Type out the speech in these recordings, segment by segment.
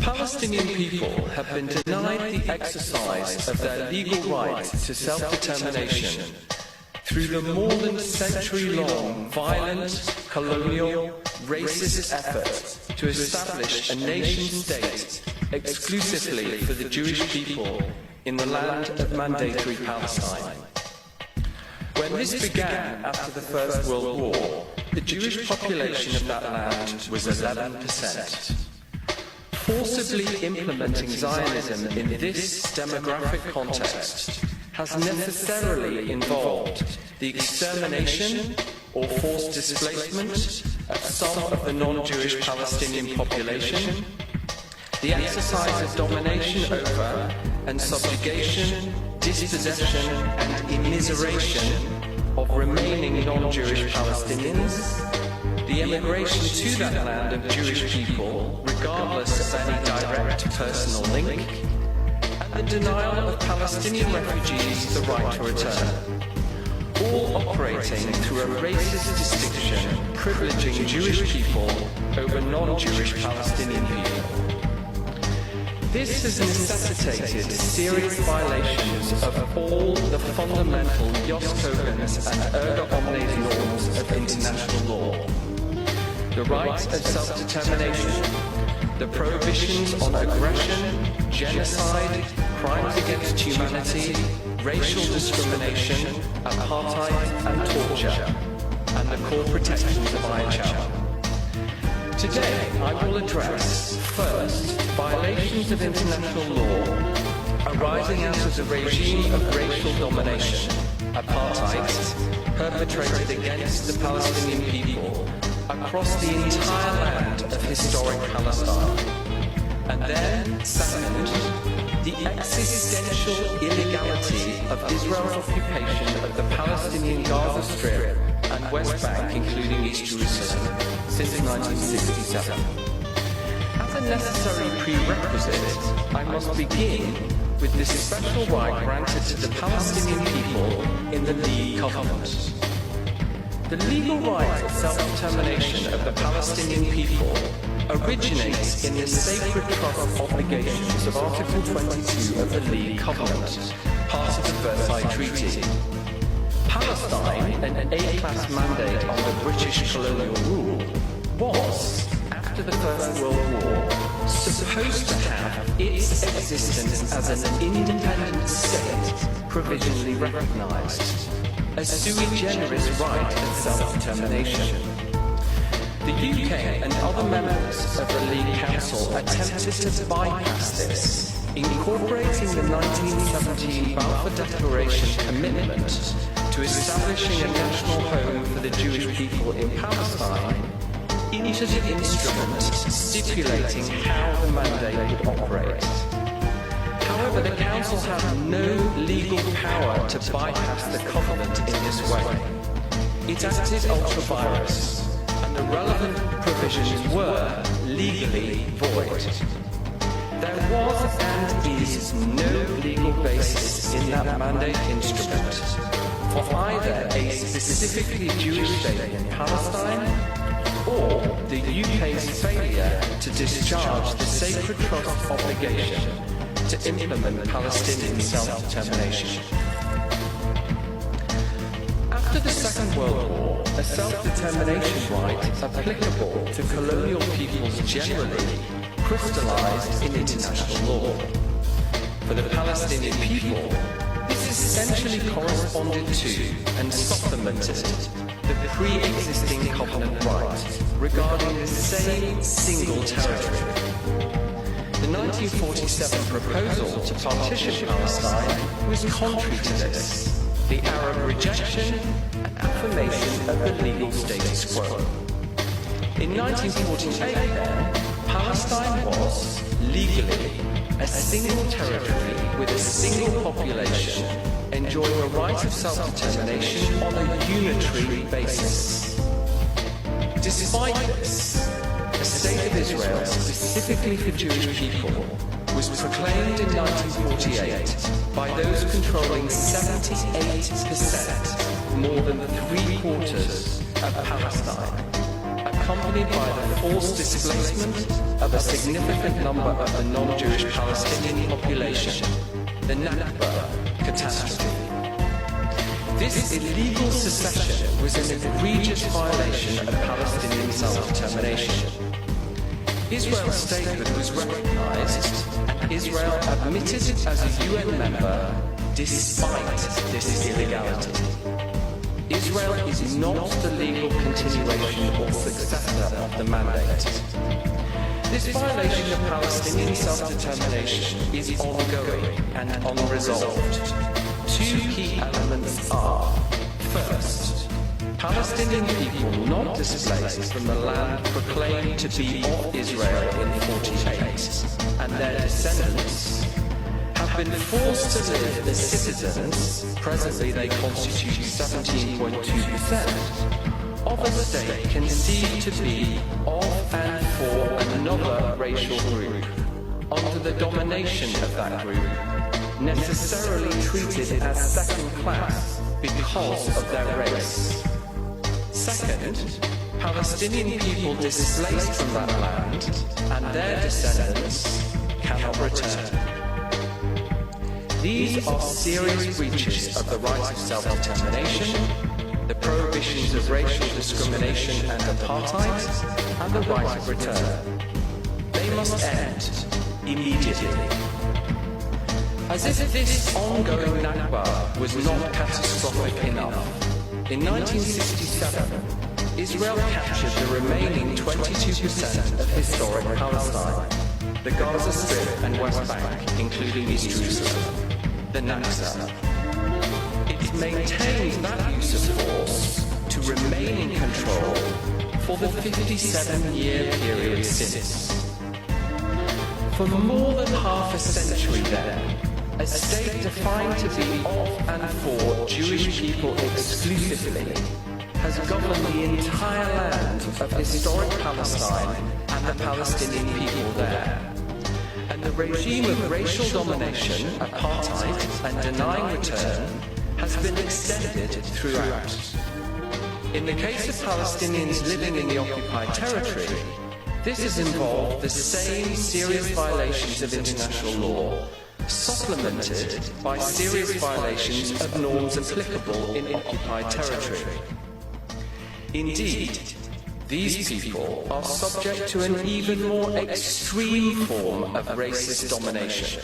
Palestinian people have been denied the exercise of their legal right to self-determination through the more than century-long violent, colonial, racist effort to establish a nation-state exclusively for the Jewish people in the land of mandatory Palestine. When this began after the First World War, the Jewish population of that land was 11%. Forcibly implementing Zionism in this demographic context has necessarily involved the extermination or forced displacement of some of the non-Jewish Palestinian population, the exercise of domination over and subjugation, dispossession and immiseration of remaining non-Jewish Palestinians, the immigration to that land of Jewish people, regardless of any direct personal link, and the denial of Palestinian refugees the right to return, all operating through a racist distinction privileging Jewish people over non-Jewish Palestinian people. This has necessitated serious violations of all the fundamental Yos Kogan's and Erga Omnes norms of international law. The right of self-determination, the prohibitions on aggression, genocide, crimes against humanity, racial discrimination, apartheid and torture, and the core protections of IHL. Today, I will address, first, violations of international law arising out of the regime of racial domination, apartheid, perpetrated against the Palestinian people across the entire land of historic Palestine. And then, second, the existential illegality of Israel's occupation of the Palestinian Gaza Strip and West Bank, including East Jerusalem, since 1967. As a necessary prerequisite, I must begin with the special right granted to the Palestinian people in the League Covenant. The legal right of self-determination of the Palestinian people originates in the sacred trust obligations of Article 22 of the League Covenant, part of the Versailles Treaty. Palestine, an A-class mandate under British colonial rule, was, after the First World War, supposed to have its existence as an independent state provisionally recognised, a sui generis right of self-determination. The UK and other members of the League Council attempted to bypass this, incorporating the 1917 Balfour Declaration commitment to establishing a national home for the Jewish people in Palestine into the instrument stipulating how the mandate would operate. However, the Council had no legal power to bypass the Covenant in this way. It acted ultra vires, and the relevant provisions were legally void. There was and is no legal basis in that mandate instrument for either a specifically Jewish state in Palestine or the UK's failure to discharge the sacred trust obligation to implement Palestinian self-determination. After the Second World War, a self-determination right applicable to colonial peoples generally crystallized in international law. For the Palestinian people, this essentially corresponded to and supplemented the pre-existing Covenant right regarding the same single territory. The 1947 proposal to partition Palestine was contrary to this, the Arab rejection and affirmation of the legal status quo. In 1948 then, Palestine was, legally, a single territory with a single population enjoying a right of self-determination on a unitary basis. Despite this, a state of Israel specifically for Jewish people was proclaimed in 1948 by those controlling 78%, more than 3/4 of Palestine, accompanied by the forced displacement, of a significant number of the non-Jewish Palestinian population, the Nakba catastrophe. This illegal secession was an egregious violation of Palestinian self-determination. Israel's statehood was recognized, and Israel admitted as a UN member despite this illegality. Israel is not the legal continuation or successor of the mandate. This violation of Palestinian self-determination is ongoing and unresolved. Two key elements are: first, Palestinian people not displaced from the land proclaimed to be of Israel in 48, and their descendants have been forced to live as citizens, presently they constitute 17.2%, of a state conceived to be of and for another racial group, under the domination of that group, necessarily treated as second class because of their race. Second, Palestinian people displaced from that land and their descendants cannot return. These are serious breaches of the right of self-determination, the prohibitions of racial discrimination and apartheid, and the right of return. They must end immediately. As if this ongoing Nakba was not catastrophic enough, in 1967, Israel captured the remaining 22% of historic Palestine, the Gaza Strip and West Bank, including East Jerusalem, the Nakba. It maintained that use of force to remain in control for the 57-year period since. For more than half a century then, a state defined to be of and for Jewish people exclusively has governed the entire land of historic Palestine and the Palestinian people there. And the regime of racial domination, apartheid, and denying return has been extended throughout. In the case of Palestinians living in the occupied territory, this has involved the same serious violations of international law, supplemented by serious violations of norms applicable in occupied territory. Indeed, these people are subject to an even more extreme form of racist domination,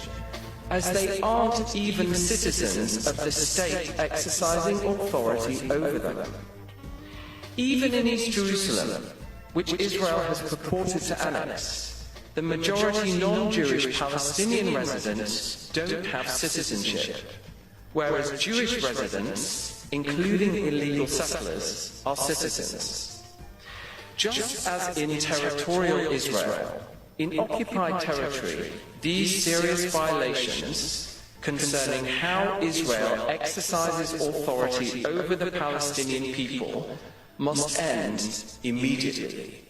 as they aren't even citizens of the state exercising authority over them. Even in East Jerusalem, which Israel has purported to annex, the majority non-Jewish Palestinian residents don't have citizenship, whereas Jewish residents, including illegal settlers, are citizens. Just as in territorial Israel, in occupied territory, these serious violations concerning how Israel exercises authority over the Palestinian people must end immediately.